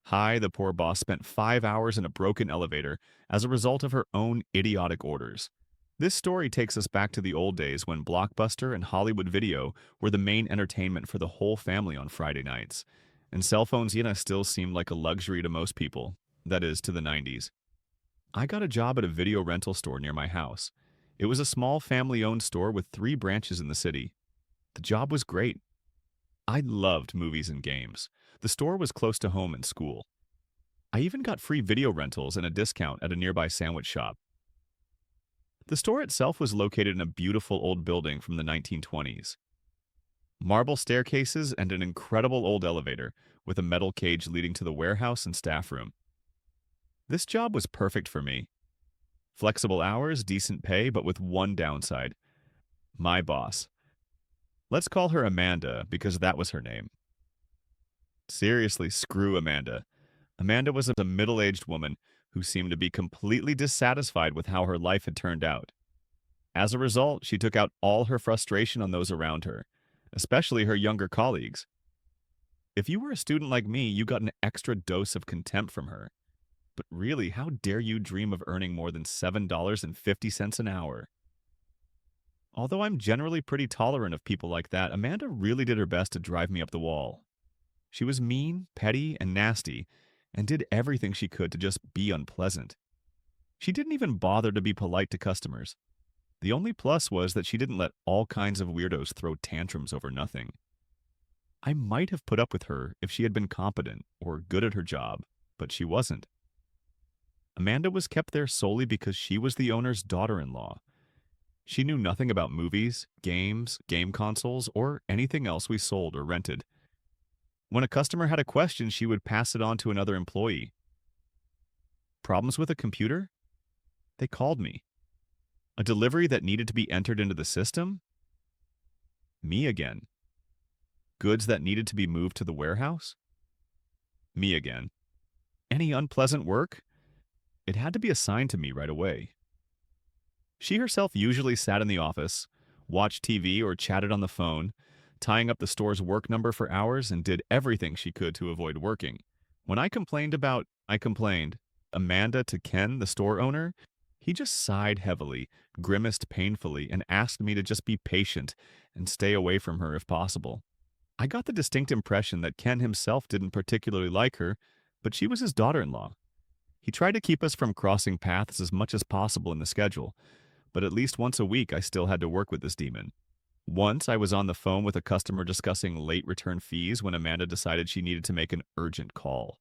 Hi, the poor boss spent 5 hours in a broken elevator as a result of her own idiotic orders. This story takes us back to the old days when Blockbuster and Hollywood Video were the main entertainment for the whole family on Friday nights. And cell phones, still seemed like a luxury to most people. That is, to the 90s. I got a job at a video rental store near my house. It was a small family-owned store with 3 branches in the city. The job was great. I loved movies and games. The store was close to home and school. I even got free video rentals and a discount at a nearby sandwich shop. The store itself was located in a beautiful old building from the 1920s. Marble staircases and an incredible old elevator with a metal cage leading to the warehouse and staff room. This job was perfect for me. Flexible hours, decent pay, but with one downside. My boss. Let's call her Amanda because that was her name. Seriously, screw Amanda. Amanda was a middle-aged woman who seemed to be completely dissatisfied with how her life had turned out. As a result, she took out all her frustration on those around her, especially her younger colleagues. If you were a student like me, you got an extra dose of contempt from her. But really, how dare you dream of earning more than $7.50 an hour? Although I'm generally pretty tolerant of people like that, Amanda really did her best to drive me up the wall. She was mean, petty, and nasty, and did everything she could to just be unpleasant. She didn't even bother to be polite to customers. The only plus was that she didn't let all kinds of weirdos throw tantrums over nothing. I might have put up with her if she had been competent or good at her job, but she wasn't. Amanda was kept there solely because she was the owner's daughter-in-law. She knew nothing about movies, games, game consoles, or anything else we sold or rented. When a customer had a question, she would pass it on to another employee. Problems with a computer? They called me. A delivery that needed to be entered into the system? Me again. Goods that needed to be moved to the warehouse? Me again. Any unpleasant work? It had to be assigned to me right away. She herself usually sat in the office, watched TV or chatted on the phone, tying up the store's work number for hours and did everything she could to avoid working. When I complained, Amanda to Ken, the store owner, he just sighed heavily, grimaced painfully, and asked me to just be patient and stay away from her if possible. I got the distinct impression that Ken himself didn't particularly like her, but she was his daughter-in-law. He tried to keep us from crossing paths as much as possible in the schedule, but at least once a week I still had to work with this demon. Once I was on the phone with a customer discussing late return fees when Amanda decided she needed to make an urgent call.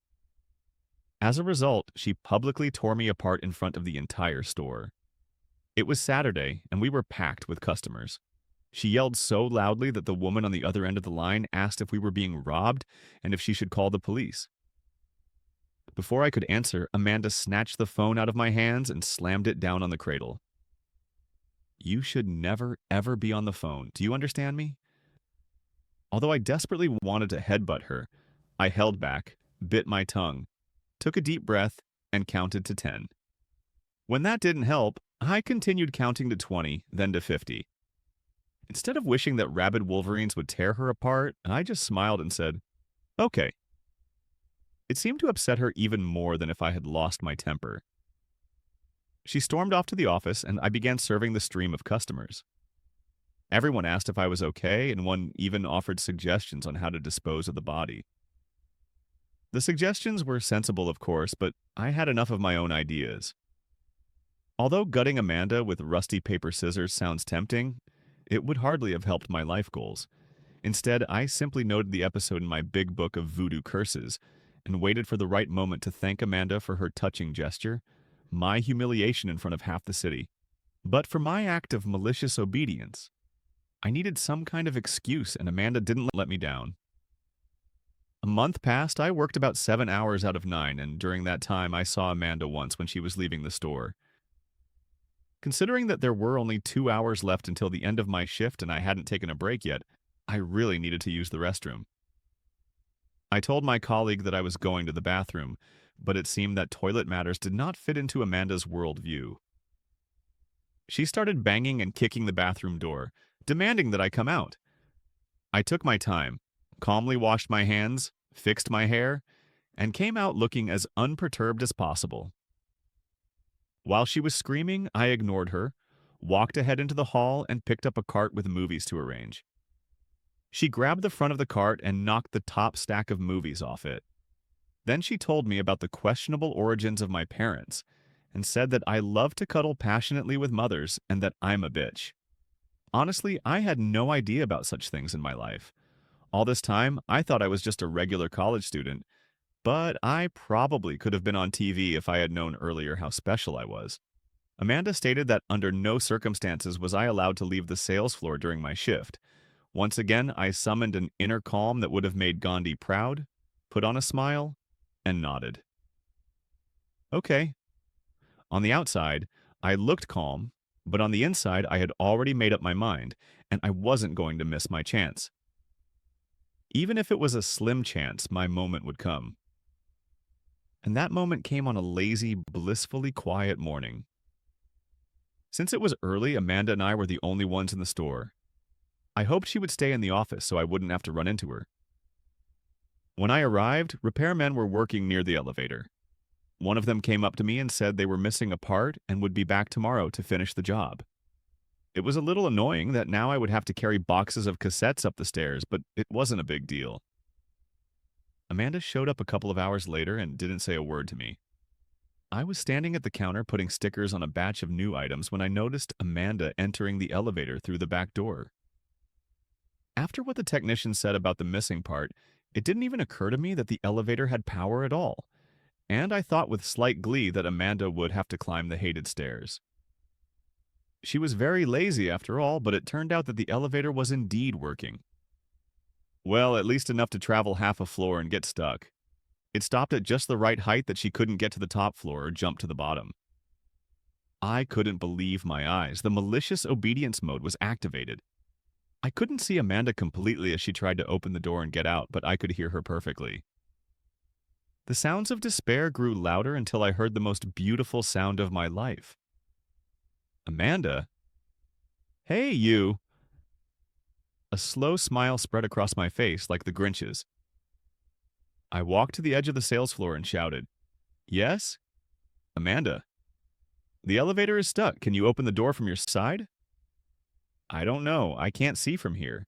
As a result, she publicly tore me apart in front of the entire store. It was Saturday, and we were packed with customers. She yelled so loudly that the woman on the other end of the line asked if we were being robbed and if she should call the police. Before I could answer, Amanda snatched the phone out of my hands and slammed it down on the cradle. You should never, ever be on the phone. Do you understand me? Although I desperately wanted to headbutt her, I held back, bit my tongue, took a deep breath, and counted to 10. When that didn't help, I continued counting to 20, then to 50. Instead of wishing that rabid wolverines would tear her apart, I just smiled and said, "Okay." It seemed to upset her even more than if I had lost my temper. She stormed off to the office, and I began serving the stream of customers. Everyone asked if I was okay, and one even offered suggestions on how to dispose of the body. The suggestions were sensible, of course, but I had enough of my own ideas. Although gutting Amanda with rusty paper scissors sounds tempting, it would hardly have helped my life goals. Instead, I simply noted the episode in my big book of voodoo curses and waited for the right moment to thank Amanda for her touching gesture, my humiliation in front of half the city. But for my act of malicious obedience, I needed some kind of excuse, and Amanda didn't let me down. A month passed. I worked about 7 hours out of 9, and during that time I saw Amanda once when she was leaving the store. Considering that there were only 2 hours left until the end of my shift and I hadn't taken a break yet, I really needed to use the restroom. I told my colleague that I was going to the bathroom, but it seemed that toilet matters did not fit into Amanda's worldview. She started banging and kicking the bathroom door, demanding that I come out. I took my time, calmly washed my hands, fixed my hair, and came out looking as unperturbed as possible. While she was screaming, I ignored her, walked ahead into the hall, and picked up a cart with movies to arrange. She grabbed the front of the cart and knocked the top stack of movies off it. Then she told me about the questionable origins of my parents and said that I love to cuddle passionately with mothers and that I'm a bitch. Honestly, I had no idea about such things in my life. All this time, I thought I was just a regular college student, but I probably could have been on TV if I had known earlier how special I was. Amanda stated that under no circumstances was I allowed to leave the sales floor during my shift. Once again, I summoned an inner calm that would have made Gandhi proud, put on a smile, and nodded. Okay. On the outside, I looked calm, but on the inside, I had already made up my mind, and I wasn't going to miss my chance. Even if it was a slim chance, my moment would come. And that moment came on a lazy, blissfully quiet morning. Since it was early, Amanda and I were the only ones in the store. I hoped she would stay in the office so I wouldn't have to run into her. When I arrived, repairmen were working near the elevator. One of them came up to me and said they were missing a part and would be back tomorrow to finish the job. It was a little annoying that now I would have to carry boxes of cassettes up the stairs, but it wasn't a big deal. Amanda showed up a couple of hours later and didn't say a word to me. I was standing at the counter putting stickers on a batch of new items when I noticed Amanda entering the elevator through the back door. After what the technician said about the missing part, it didn't even occur to me that the elevator had power at all, and I thought with slight glee that Amanda would have to climb the hated stairs. She was very lazy after all, but it turned out that the elevator was indeed working. Well, at least enough to travel half a floor and get stuck. It stopped at just the right height that she couldn't get to the top floor or jump to the bottom. I couldn't believe my eyes. The malicious obedience mode was activated. I couldn't see Amanda completely as she tried to open the door and get out, but I could hear her perfectly. The sounds of despair grew louder until I heard the most beautiful sound of my life. Amanda? Hey, you! A slow smile spread across my face like the Grinch's. I walked to the edge of the sales floor and shouted, Yes? Amanda? The elevator is stuck. Can you open the door from your side? I don't know. I can't see from here.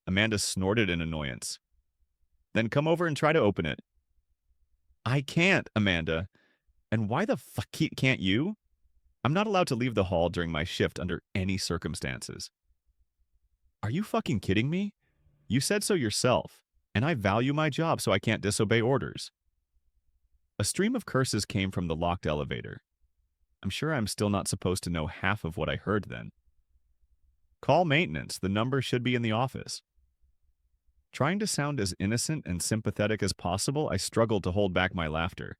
Amanda snorted in annoyance. Then come over and try to open it. I can't, Amanda. And why the fuck can't you? I'm not allowed to leave the hall during my shift under any circumstances. Are you fucking kidding me? You said so yourself, and I value my job so I can't disobey orders. A stream of curses came from the locked elevator. I'm sure I'm still not supposed to know half of what I heard then. Call maintenance. The number should be in the office. Trying to sound as innocent and sympathetic as possible, I struggled to hold back my laughter.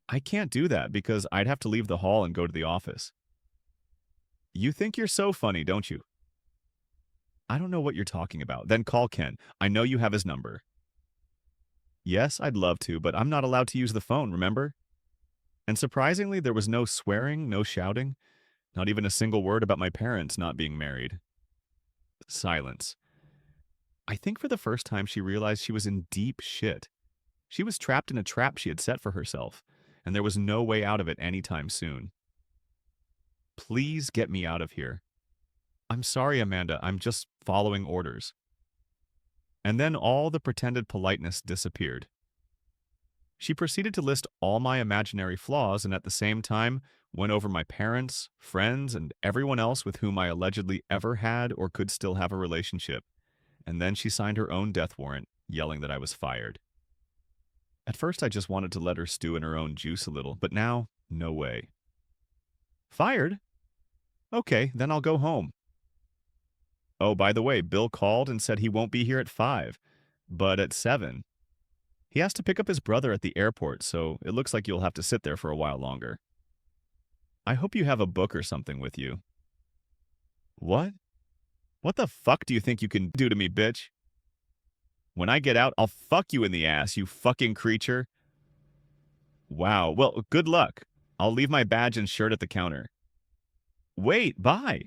I can't do that because I'd have to leave the hall and go to the office. You think you're so funny, don't you? I don't know what you're talking about. Then call Ken. I know you have his number. Yes, I'd love to, but I'm not allowed to use the phone, remember? And surprisingly, there was no swearing, no shouting, not even a single word about my parents not being married. Silence. I think for the first time she realized she was in deep shit. She was trapped in a trap she had set for herself, and there was no way out of it anytime soon. Please get me out of here. I'm sorry, Amanda, I'm just following orders. And then all the pretended politeness disappeared. She proceeded to list all my imaginary flaws and at the same time went over my parents, friends, and everyone else with whom I allegedly ever had or could still have a relationship. And then she signed her own death warrant, yelling that I was fired. At first, I just wanted to let her stew in her own juice a little, but now, no way. Fired? Okay, then I'll go home. Oh, by the way, Bill called and said he won't be here at 5, but at 7. He has to pick up his brother at the airport, so it looks like you'll have to sit there for a while longer. I hope you have a book or something with you. What? What the fuck do you think you can do to me, bitch? When I get out, I'll fuck you in the ass, you fucking creature. Wow, well, good luck. I'll leave my badge and shirt at the counter. Wait, bye.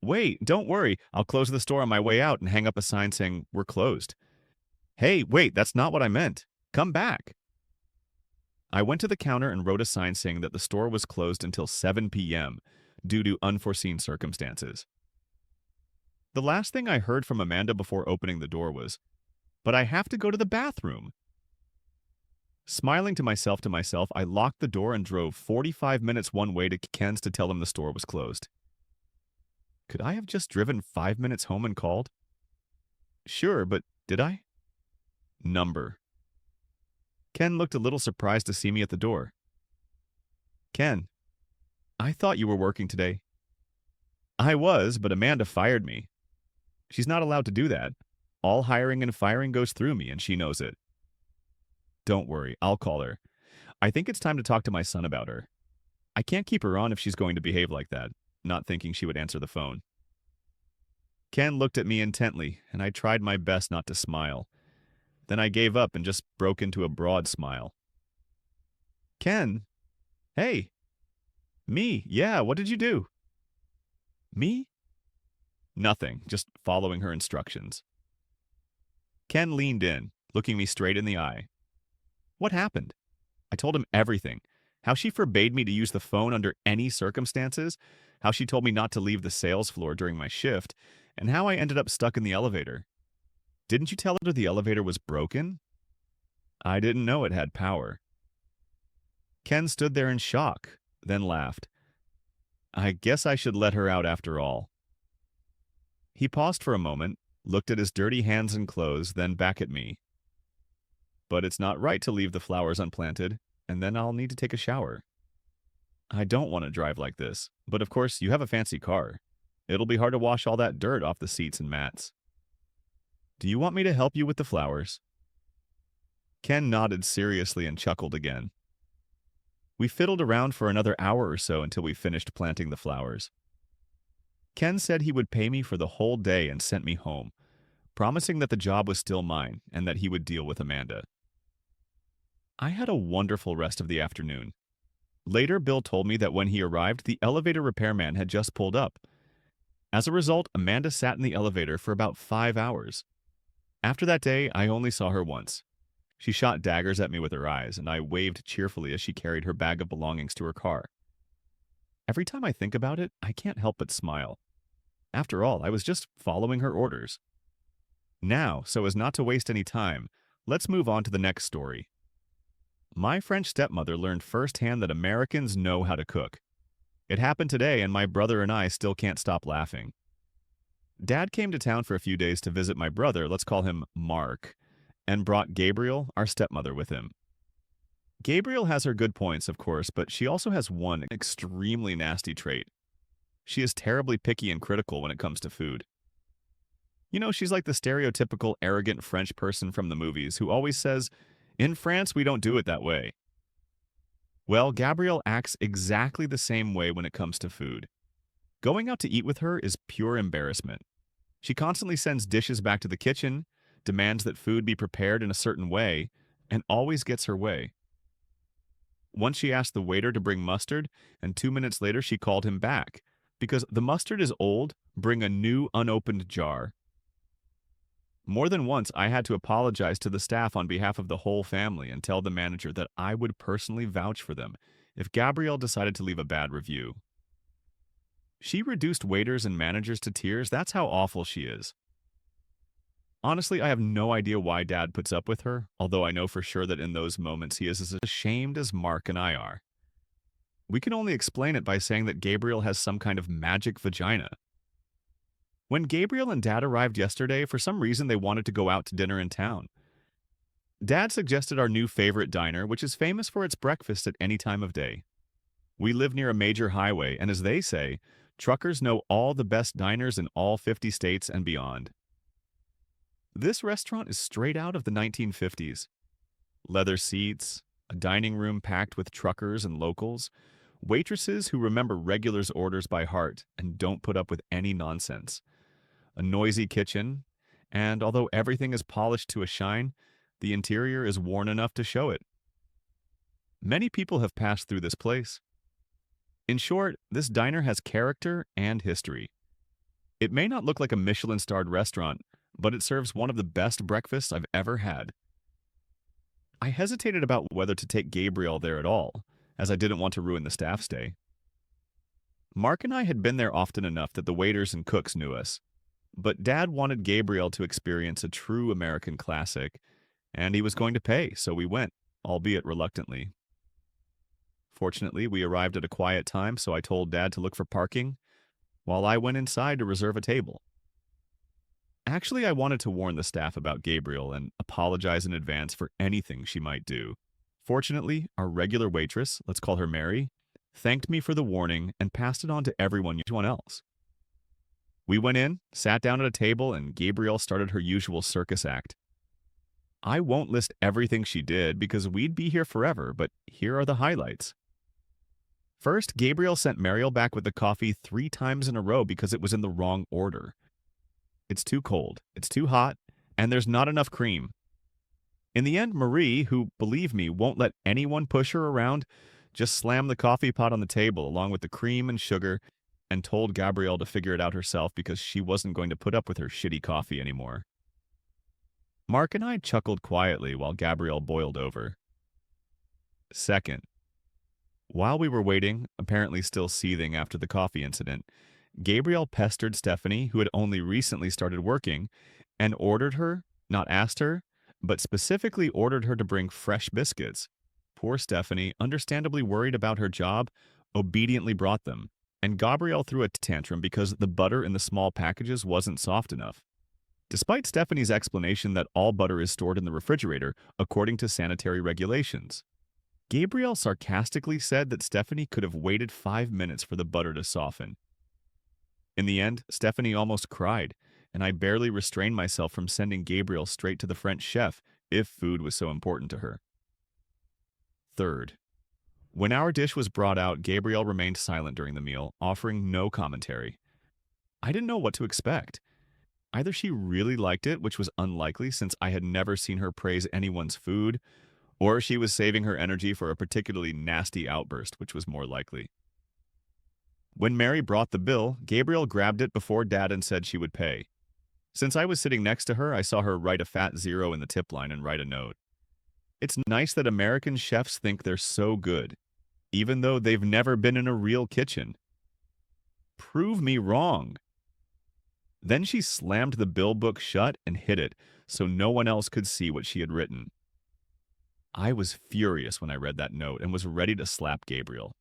Wait, don't worry. I'll close the store on my way out and hang up a sign saying, we're closed. Hey, wait, that's not what I meant. Come back. I went to the counter and wrote a sign saying that the store was closed until 7 p.m. due to unforeseen circumstances. The last thing I heard from Amanda before opening the door was, "But I have to go to the bathroom." Smiling to myself, I locked the door and drove 45 minutes one way to Ken's to tell him the store was closed. Could I have just driven 5 minutes home and called? Sure, but did I? Number. Ken looked a little surprised to see me at the door. Ken, I thought you were working today. I was, but Amanda fired me. She's not allowed to do that. All hiring and firing goes through me, and she knows it. Don't worry, I'll call her. I think it's time to talk to my son about her. I can't keep her on if she's going to behave like that, not thinking she would answer the phone. Ken looked at me intently, and I tried my best not to smile. Then I gave up and just broke into a broad smile. Ken? Hey. Me? Yeah, what did you do? Me? Nothing, just following her instructions. Ken leaned in, looking me straight in the eye. What happened? I told him everything. How she forbade me to use the phone under any circumstances, how she told me not to leave the sales floor during my shift, and how I ended up stuck in the elevator. Didn't you tell her the elevator was broken? I didn't know it had power. Ken stood there in shock, then laughed. I guess I should let her out after all. He paused for a moment, looked at his dirty hands and clothes, then back at me. But it's not right to leave the flowers unplanted, and then I'll need to take a shower. I don't want to drive like this, but of course you have a fancy car. It'll be hard to wash all that dirt off the seats and mats. Do you want me to help you with the flowers? Ken nodded seriously and chuckled again. We fiddled around for another hour or so until we finished planting the flowers. Ken said he would pay me for the whole day and sent me home, promising that the job was still mine and that he would deal with Amanda. I had a wonderful rest of the afternoon. Later, Bill told me that when he arrived, the elevator repairman had just pulled up. As a result, Amanda sat in the elevator for about 5 hours. After that day, I only saw her once. She shot daggers at me with her eyes, and I waved cheerfully as she carried her bag of belongings to her car. Every time I think about it, I can't help but smile. After all, I was just following her orders. Now, so as not to waste any time, let's move on to the next story. My French stepmother learned firsthand that Americans know how to cook. It happened today, and my brother and I still can't stop laughing. Dad came to town for a few days to visit my brother, let's call him Mark, and brought Gabriel, our stepmother, with him. Gabriel has her good points, of course, but she also has one extremely nasty trait. She is terribly picky and critical when it comes to food. You know, she's like the stereotypical arrogant French person from the movies who always says, "In France, we don't do it that way." Well, Gabrielle acts exactly the same way when it comes to food. Going out to eat with her is pure embarrassment. She constantly sends dishes back to the kitchen, demands that food be prepared in a certain way, and always gets her way. Once she asked the waiter to bring mustard, and 2 minutes later she called him back. Because the mustard is old, bring a new unopened jar. More than once, I had to apologize to the staff on behalf of the whole family and tell the manager that I would personally vouch for them if Gabrielle decided to leave a bad review. She reduced waiters and managers to tears. That's how awful she is. Honestly, I have no idea why Dad puts up with her, although I know for sure that in those moments he is as ashamed as Mark and I are. We can only explain it by saying that Gabriel has some kind of magic vagina. When Gabriel and Dad arrived yesterday, for some reason they wanted to go out to dinner in town. Dad suggested our new favorite diner, which is famous for its breakfast at any time of day. We live near a major highway, and as they say, truckers know all the best diners in all 50 states and beyond. This restaurant is straight out of the 1950s. Leather seats, a dining room packed with truckers and locals, waitresses who remember regulars' orders by heart and don't put up with any nonsense, a noisy kitchen, and although everything is polished to a shine, the interior is worn enough to show it. Many people have passed through this place. In short, this diner has character and history. It may not look like a Michelin-starred restaurant, but it serves one of the best breakfasts I've ever had. I hesitated about whether to take Gabriel there at all, as I didn't want to ruin the staff stay. Mark and I had been there often enough that the waiters and cooks knew us, but Dad wanted Gabriel to experience a true American classic, and he was going to pay, so we went, albeit reluctantly. Fortunately, we arrived at a quiet time, so I told Dad to look for parking, while I went inside to reserve a table. Actually, I wanted to warn the staff about Gabriel and apologize in advance for anything she might do. Fortunately, our regular waitress, let's call her Mary, thanked me for the warning and passed it on to everyone else. We went in, sat down at a table, and Gabriel started her usual circus act. I won't list everything she did because we'd be here forever, but here are the highlights. First, Gabriel sent Mariel back with the coffee 3 times in a row because it was in the wrong order. It's too cold, it's too hot, and there's not enough cream. In the end, Marie, who, believe me, won't let anyone push her around, just slammed the coffee pot on the table along with the cream and sugar and told Gabrielle to figure it out herself because she wasn't going to put up with her shitty coffee anymore. Mark and I chuckled quietly while Gabrielle boiled over. Second, while we were waiting, apparently still seething after the coffee incident, Gabrielle pestered Stephanie, who had only recently started working, and ordered her, not asked her, but specifically ordered her to bring fresh biscuits. Poor Stephanie, understandably worried about her job, obediently brought them, and Gabrielle threw a tantrum because the butter in the small packages wasn't soft enough. Despite Stephanie's explanation that all butter is stored in the refrigerator according to sanitary regulations, Gabrielle sarcastically said that Stephanie could have waited 5 minutes for the butter to soften. In the end, Stephanie almost cried, and I barely restrained myself from sending Gabriel straight to the French chef if food was so important to her. Third, when our dish was brought out, Gabrielle remained silent during the meal, offering no commentary. I didn't know what to expect. Either she really liked it, which was unlikely since I had never seen her praise anyone's food, or she was saving her energy for a particularly nasty outburst, which was more likely. When Mary brought the bill, Gabrielle grabbed it before Dad and said she would pay. Since I was sitting next to her, I saw her write a fat 0 in the tip line and write a note. It's nice that American chefs think they're so good, even though they've never been in a real kitchen. Prove me wrong. Then she slammed the bill book shut and hid it so no one else could see what she had written. I was furious when I read that note and was ready to slap Gabriel.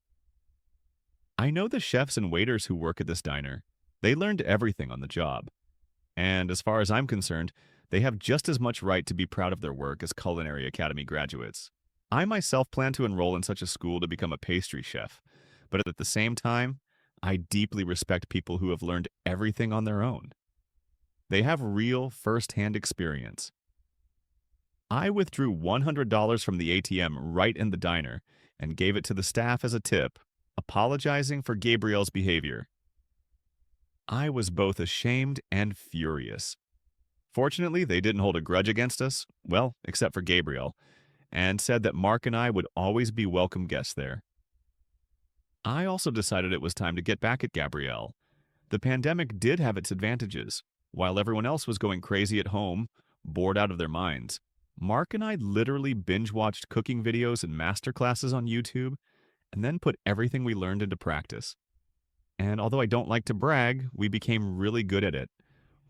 I know the chefs and waiters who work at this diner. They learned everything on the job. And as far as I'm concerned, they have just as much right to be proud of their work as Culinary Academy graduates. I myself plan to enroll in such a school to become a pastry chef, but at the same time, I deeply respect people who have learned everything on their own. They have real, first-hand experience. I withdrew $100 from the ATM right in the diner and gave it to the staff as a tip, apologizing for Gabriel's behavior. I was both ashamed and furious. Fortunately, they didn't hold a grudge against us, well, except for Gabriel, and said that Mark and I would always be welcome guests there. I also decided it was time to get back at Gabrielle. The pandemic did have its advantages. While everyone else was going crazy at home, bored out of their minds, Mark and I literally binge-watched cooking videos and masterclasses on YouTube, and then put everything we learned into practice. And although I don't like to brag, we became really good at it.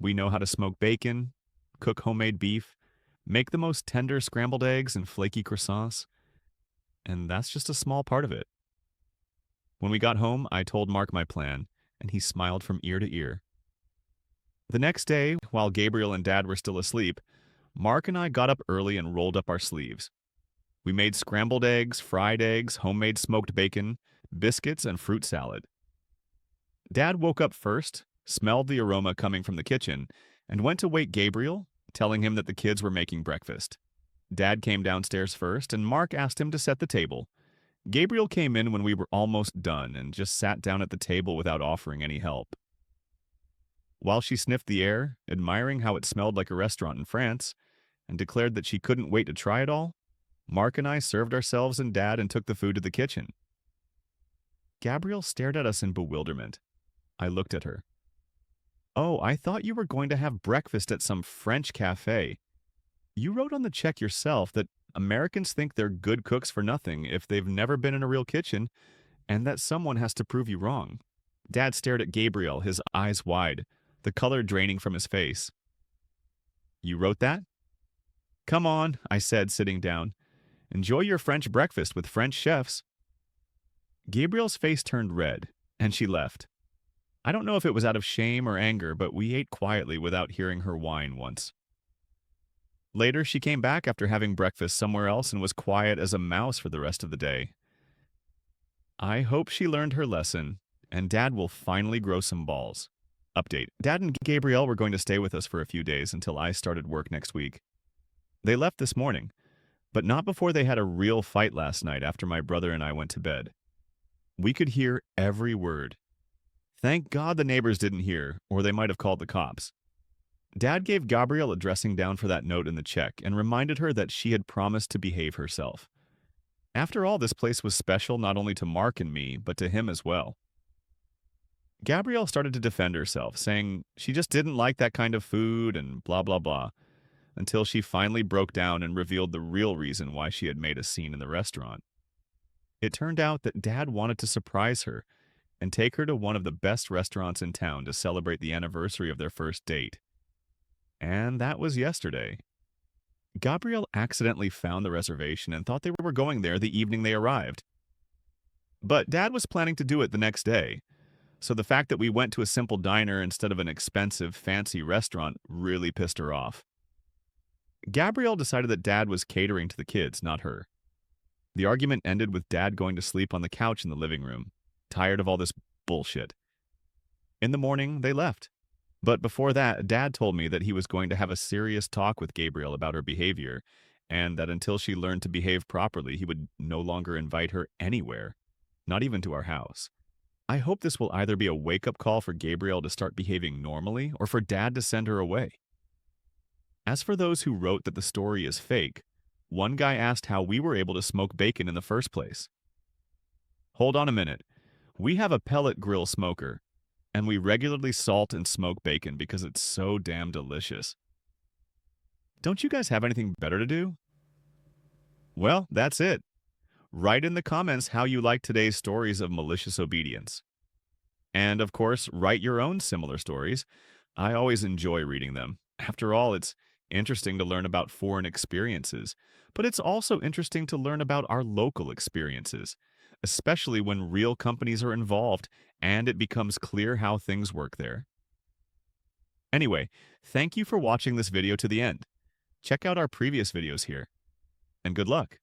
We know how to smoke bacon, cook homemade beef, make the most tender scrambled eggs and flaky croissants, and that's just a small part of it. When we got home, I told Mark my plan, and he smiled from ear to ear. The next day, while Gabriel and Dad were still asleep, Mark and I got up early and rolled up our sleeves. We made scrambled eggs, fried eggs, homemade smoked bacon, biscuits, and fruit salad. Dad woke up first, smelled the aroma coming from the kitchen, and went to wake Gabriel, telling him that the kids were making breakfast. Dad came downstairs first, and Mark asked him to set the table. Gabriel came in when we were almost done and just sat down at the table without offering any help. While she sniffed the air, admiring how it smelled like a restaurant in France, and declared that she couldn't wait to try it all, Mark and I served ourselves and Dad and took the food to the kitchen. Gabrielle stared at us in bewilderment. I looked at her. "Oh, I thought you were going to have breakfast at some French cafe. You wrote on the check yourself that Americans think they're good cooks for nothing if they've never been in a real kitchen, and that someone has to prove you wrong. Dad stared at Gabriel, his eyes wide, the color draining from his face. You wrote that? Come on, I said, sitting down. Enjoy your French breakfast with French chefs. Gabriel's face turned red, and she left. I don't know if it was out of shame or anger, but we ate quietly without hearing her whine once. Later, she came back after having breakfast somewhere else and was quiet as a mouse for the rest of the day. I hope she learned her lesson, and Dad will finally grow some balls. Update. Dad and Gabrielle were going to stay with us for a few days until I started work next week. They left this morning, but not before they had a real fight last night after my brother and I went to bed. We could hear every word. Thank God the neighbors didn't hear, or they might have called the cops. Dad gave Gabrielle a dressing down for that note in the check and reminded her that she had promised to behave herself. After all, this place was special not only to Mark and me, but to him as well. Gabrielle started to defend herself, saying she just didn't like that kind of food and blah blah blah, until she finally broke down and revealed the real reason why she had made a scene in the restaurant. It turned out that Dad wanted to surprise her and take her to one of the best restaurants in town to celebrate the anniversary of their first date. And that was yesterday. Gabrielle accidentally found the reservation and thought they were going there the evening they arrived. But Dad was planning to do it the next day, so the fact that we went to a simple diner instead of an expensive, fancy restaurant really pissed her off. Gabrielle decided that Dad was catering to the kids, not her. The argument ended with Dad going to sleep on the couch in the living room, tired of all this bullshit. In the morning, they left. But before that, Dad told me that he was going to have a serious talk with Gabrielle about her behavior, and that until she learned to behave properly, he would no longer invite her anywhere, not even to our house. I hope this will either be a wake-up call for Gabrielle to start behaving normally or for Dad to send her away. As for those who wrote that the story is fake, one guy asked how we were able to smoke bacon in the first place. Hold on a minute. We have a pellet grill smoker, and we regularly salt and smoke bacon because it's so damn delicious. Don't you guys have anything better to do? Well, that's it. Write in the comments how you like today's stories of malicious obedience. And of course, write your own similar stories. I always enjoy reading them. After all, it's interesting to learn about foreign experiences, but it's also interesting to learn about our local experiences, especially when real companies are involved and it becomes clear how things work there. Anyway, thank you for watching this video to the end. Check out our previous videos here, and good luck.